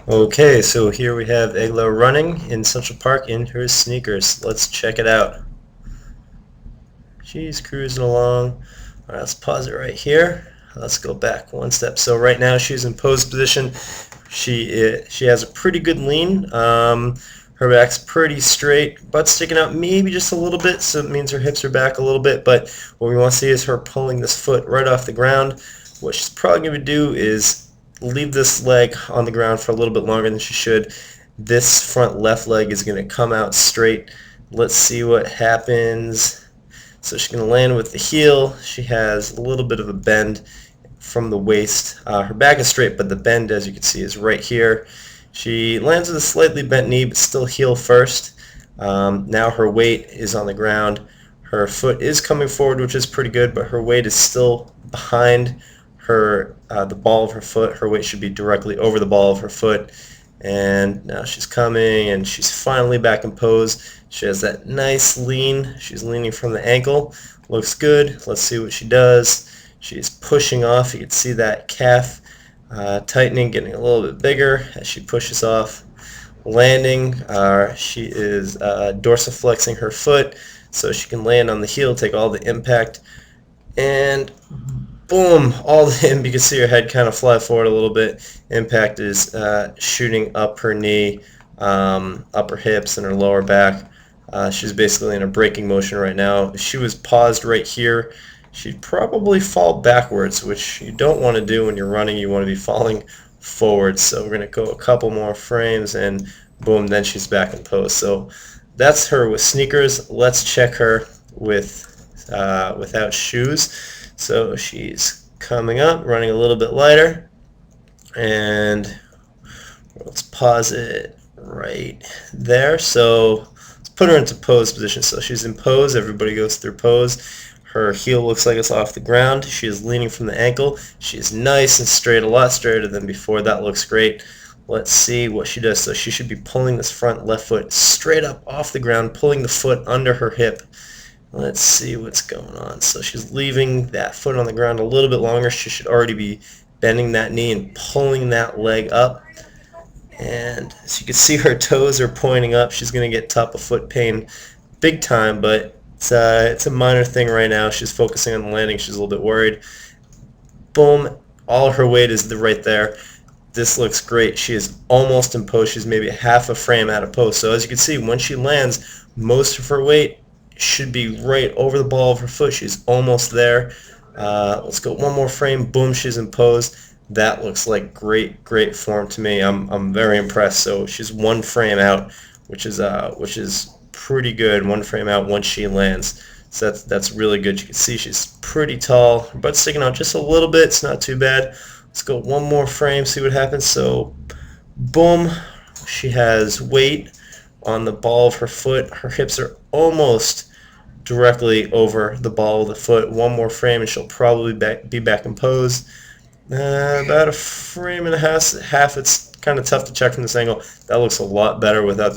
Okay, so here we have Eglae running in Central Park in her sneakers. Let's check it out. She's cruising along. All right, let's pause it right here. Let's go back one step. So right now she's in pose position. She has a pretty good lean. Her back's pretty straight, butt sticking out maybe just a little bit, so it means her hips are back a little bit. But what we want to see is her pulling this foot right off the ground. What she's probably going to do is leave this leg on the ground for a little bit longer than she should. This front left leg is going to come out straight. Let's see what happens. So she's going to land with the heel. She has a little bit of a bend from the waist. Her back is straight, but the bend, as you can see, is right here. She lands with a slightly bent knee, but still heel first. Now her weight is on the ground. Her foot is coming forward, which is pretty good, but her weight is still behind her the ball of her foot. Her weight should be directly over the ball of her foot. And now she's coming, and she's finally back in pose. She has that nice lean. She's leaning from the ankle. Looks good. Let's see what she does. She's pushing off. You can see that calf tightening, getting a little bit bigger as she pushes off. Landing, she is dorsiflexing her foot so she can land on the heel, take all the impact, and boom, all the you can see her head kind of fly forward a little bit. Impact is shooting up her knee, up her hips, and her lower back. She's basically in a braking motion right now. If she was paused right here, she'd probably fall backwards, which you don't want to do when you're running. You want to be falling forward. So we're going to go a couple more frames, and boom, then she's back in pose. So that's her with sneakers. Let's check her with without shoes. So she's coming up, running a little bit lighter, and let's pause it right there. So let's put her into pose position. So she's in pose. Everybody goes through pose. Her heel looks like it's off the ground. She is leaning from the ankle. She is nice and straight, a lot straighter than before. That looks great. Let's see what she does. So she should be pulling this front left foot straight up off the ground, pulling the foot under her hip. Let's see what's going on. So she's leaving that foot on the ground a little bit longer. She should already be bending that knee and pulling that leg up. And as you can see, her toes are pointing up. She's going to get top of foot pain big time, but it's a minor thing right now. She's focusing on the landing. She's a little bit worried. Boom. All her weight is right there. This looks great. She is almost in pose. She's maybe half a frame out of pose. So as you can see, when she lands, most of her weight should be right over the ball of her foot. She's almost there. Let's go one more frame. Boom, she's in pose. That looks like great form to me. I'm very impressed. So she's one frame out, which is pretty good. One frame out once she lands. So that's really good. You can see she's pretty tall. Her butt's sticking out just a little bit. It's not too bad. Let's go one more frame, see what happens. So boom, she has weight on the ball of her foot. Her hips are almost directly over the ball of the foot. One more frame and she'll probably be back in pose. About a frame and a half. It's kind of tough to check from this angle. That looks a lot better without the